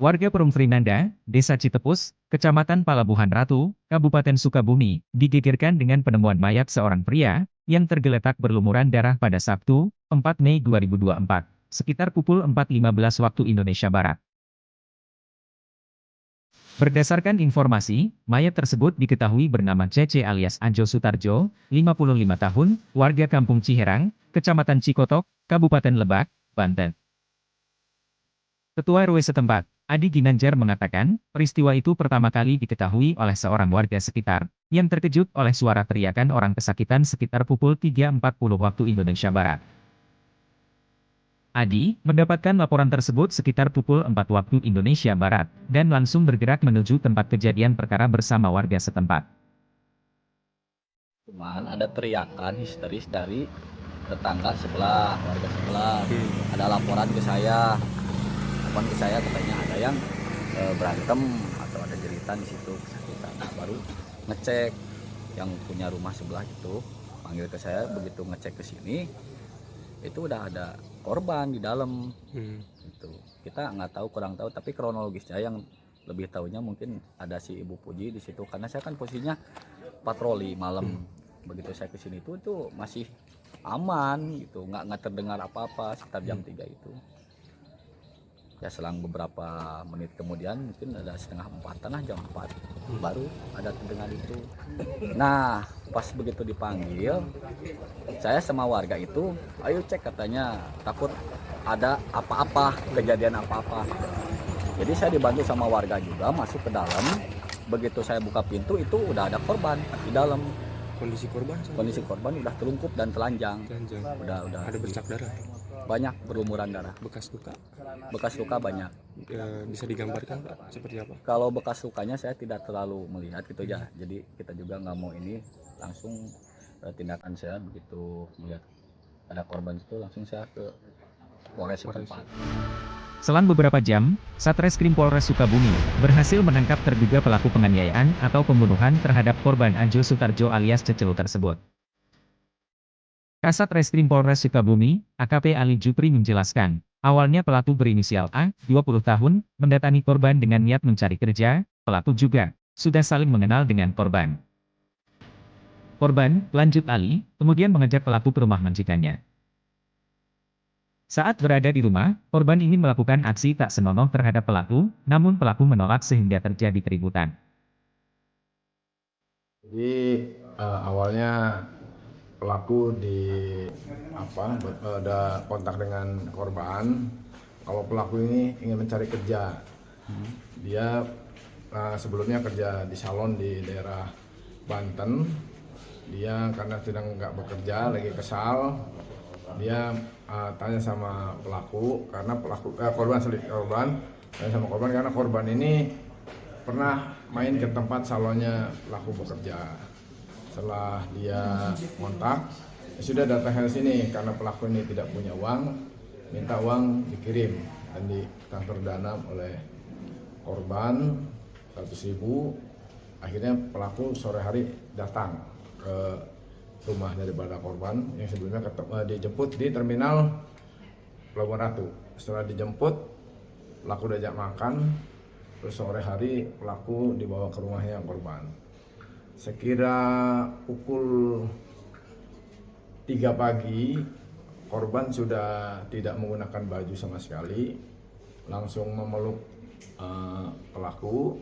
Warga Perum Trinanda, Desa Citepus, Kecamatan Palabuhan Ratu, Kabupaten Sukabumi, digegerkan dengan penemuan mayat seorang pria yang tergeletak berlumuran darah pada Sabtu, 4 Mei 2024, sekitar pukul 4.15 waktu Indonesia Barat. Berdasarkan informasi, mayat tersebut diketahui bernama Cece alias Anjo Sutarjo, 55 tahun, warga Kampung Ciherang, Kecamatan Cikotok, Kabupaten Lebak, Banten. Ketua RW setempat, Adi Ginanjar mengatakan, peristiwa itu pertama kali diketahui oleh seorang warga sekitar, yang terkejut oleh suara teriakan orang kesakitan sekitar pukul 3.40 waktu Indonesia Barat. Adi mendapatkan laporan tersebut sekitar pukul 4 waktu Indonesia Barat, dan langsung bergerak menuju tempat kejadian perkara bersama warga setempat. Cuman ada teriakan histeris dari tetangga sebelah, warga sebelah. Ada laporan ke saya. Katanya ada yang berantem atau ada jeritan di situ kesakitan. Nah, baru ngecek yang punya rumah sebelah itu panggil ke saya, begitu ngecek ke sini itu udah ada korban di dalam. Itu kita nggak tahu, kurang tahu, tapi kronologisnya yang lebih tahunya mungkin ada si Ibu Puji di situ, karena saya kan posisinya patroli malam. Begitu saya ke sini itu masih aman gitu, nggak terdengar apa-apa sekitar jam 3 itu. Ya selang beberapa menit kemudian, mungkin ada setengah 4, jam 4 baru ada terdengar itu. Nah pas begitu dipanggil, saya sama warga itu ayo cek, katanya takut ada apa-apa, kejadian apa-apa. Jadi saya dibantu sama warga juga masuk ke dalam. Begitu saya buka pintu itu udah ada korban di dalam. Kondisi korban udah telungkup dan telanjang. Udah ada bercak darah, banyak berlumuran darah. bekas Luka banyak. bisa digambarkan Pak seperti apa? Kalau bekas lukanya saya tidak terlalu melihat gitu ya. Jadi kita juga nggak mau ini langsung tindakan saya begitu melihat ada korban itu langsung saya ke Polres setempat. Selang beberapa jam, Satreskrim Polres Sukabumi berhasil menangkap terduga pelaku penganiayaan atau pembunuhan terhadap korban Anjo Sutarjo alias Cecelu tersebut. Kasat Reskrim Polres Sukabumi, AKP Ali Jupri menjelaskan, awalnya pelaku berinisial A, 20 tahun, mendatangi korban dengan niat mencari kerja. Pelaku juga sudah saling mengenal dengan korban. Korban, lanjut Ali, kemudian mengajak pelaku ke rumah majikannya. Saat berada di rumah, korban ingin melakukan aksi tak senonoh terhadap pelaku, namun pelaku menolak sehingga terjadi keributan. Jadi awalnya pelaku ada kontak dengan korban. Kalau pelaku ini ingin mencari kerja, dia sebelumnya kerja di salon di daerah Banten. Dia karena sedang nggak bekerja, lagi kesal, dia tanya sama pelaku, karena korban tanya sama korban karena korban ini pernah main ke tempat salonnya pelaku bekerja. Setelah dia kontak, ya sudah datang ke sini karena pelaku ini tidak punya uang, minta uang dikirim dan ditransfer dana oleh korban 100.000. Akhirnya pelaku sore hari datang ke rumah daripada korban yang sebelumnya dijemput di terminal Pelabuhan Ratu. Setelah dijemput, pelaku diajak makan, terus sore hari pelaku dibawa ke rumahnya korban. Sekira pukul 3 pagi, korban sudah tidak menggunakan baju sama sekali, langsung memeluk pelaku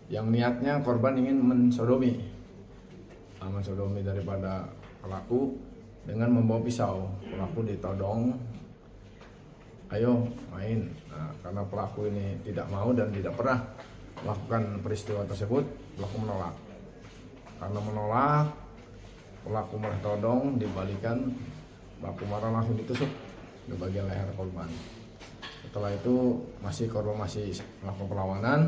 yang niatnya korban ingin mensodomi daripada pelaku dengan membawa pisau. Pelaku ditodong, ayo main. Nah, karena pelaku ini tidak mau dan tidak pernah melakukan peristiwa tersebut, pelaku menolak. Karena menolak, pelaku malah todong, dibalikan, pelaku marah langsung ditusuk di bagian leher korban. Setelah itu korban masih melakukan perlawanan,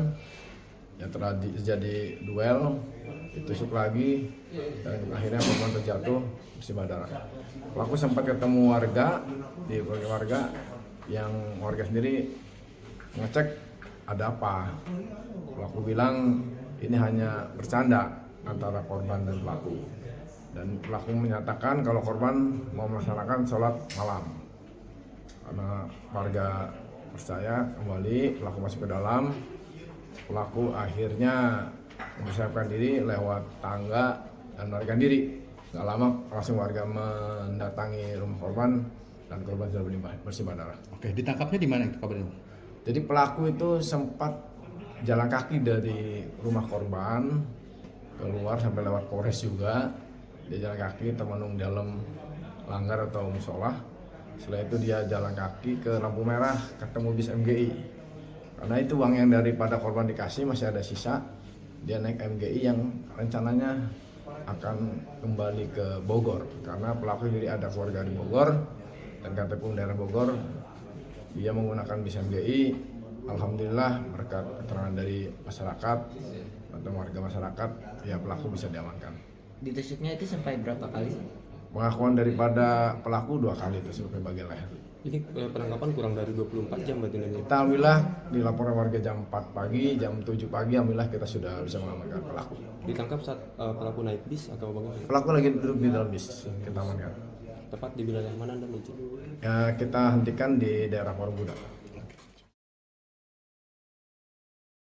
yang terjadi duel, ditusuk lagi, dan akhirnya korban terjatuh bersimbah darah. Pelaku sempat ketemu warga yang warga sendiri ngecek ada apa. Pelaku bilang ini hanya bercanda antara korban dan pelaku. Dan pelaku menyatakan kalau korban mau melaksanakan sholat malam. Karena warga percaya kembali, pelaku masuk ke dalam. Pelaku akhirnya mempersiapkan diri lewat tangga dan melarikan diri. Nggak lama langsung warga mendatangi rumah korban dan korban sudah bersimbah darah. Oke, ditangkapnya di mana itu kabarnya? Jadi pelaku itu sempat jalan kaki dari rumah korban keluar sampai lewat Polres juga. Dia jalan kaki termenung dalam langgar atau musola. Setelah itu dia jalan kaki ke lampu merah ketemu bis MGI. Karena itu uang yang daripada korban dikasih masih ada sisa. Dia naik MGI yang rencananya akan kembali ke Bogor karena pelaku jadi ada keluarga di Bogor dan KTP daerah Bogor. Dia menggunakan bis MGI. Alhamdulillah berkat keterangan dari masyarakat atau warga masyarakat, ya pelaku bisa diamankan. Ditusuknya itu sampai berapa kali? Pengakuan daripada pelaku 2 kali itu sampai bagian leher. Ini penangkapan kurang dari 24 jam berarti ini. Kita alhamdulillah dilaporkan warga jam 4 pagi, jam 7 pagi alhamdulillah kita sudah bisa mengamankan pelaku. Ditangkap saat pelaku naik bis atau bagaimana? Pelaku lagi duduk di dalam bis, kita amankan. Tepat di wilayah mana dan izin? Ya, kita hentikan di daerah Borobudur.